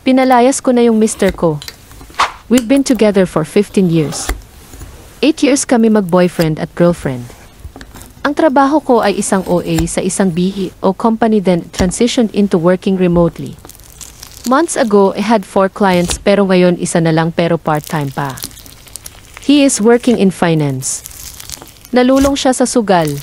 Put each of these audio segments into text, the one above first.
Pinalayas ko na yung mister ko. We've been together for 15 years. 8 years kami mag-boyfriend at girlfriend. Ang trabaho ko ay isang OA sa isang BPO company, then transitioned into working remotely. Months ago, I had 4 clients pero ngayon isa na lang pero part-time pa. He is working in finance. Nalulong siya sa sugal.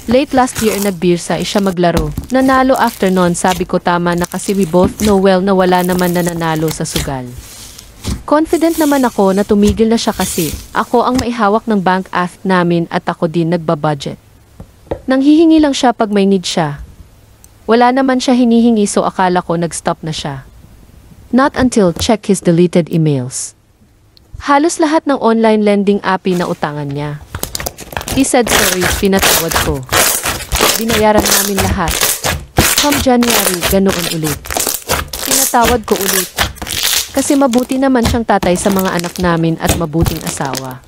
Late last year nagbirsa siya maglaro. Nanalo after noon, sabi ko tama na kasi we both know well na wala naman na nanalo sa sugal. Confident naman ako na tumigil na siya kasi ako ang maihawak ng bank app namin at ako din nagbabudget. Nanghihingi lang siya pag may need siya. Wala naman siya hinihingi so akala ko nag-stop na siya. Not until check his deleted emails. Halos lahat ng online lending app na utangan niya. He said sorry, pinatawad ko. Binayaran namin lahat. Come January, ganoon ulit. Pinatawad ko ulit. Kasi mabuti naman siyang tatay sa mga anak namin at mabuting asawa.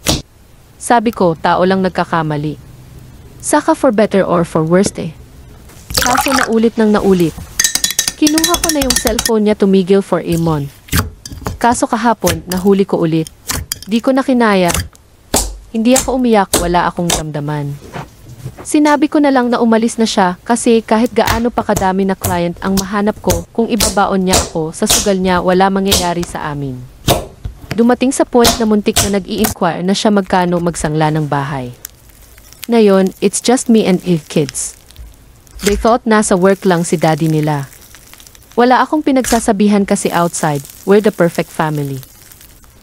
Sabi ko, tao lang nagkakamali. Saka for better or for worse eh. Kaso naulit nang naulit. Kinuha ko na yung cellphone niya, tumigil for a month. Kaso kahapon, nahuli ko ulit. Di ko na kinaya. Hindi ako umiyak, wala akong ramdaman. Sinabi ko na lang na umalis na siya kasi kahit gaano pa kadami na client ang mahanap ko, kung ibabaon niya ako sa sugal niya, wala mangyayari sa amin. Dumating sa point na muntik na nag-i-inquire na siya magkano magsangla ng bahay. Ngayon, it's just me and 8 kids. They thought nasa work lang si daddy nila. Wala akong pinagsasabihan kasi outside, we're the perfect family.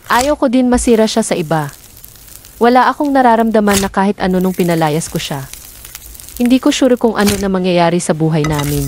Ayaw ko din masira siya sa iba. Wala akong nararamdaman na kahit ano nung pinalayas ko siya. Hindi ko sure kung ano na mangyayari sa buhay namin.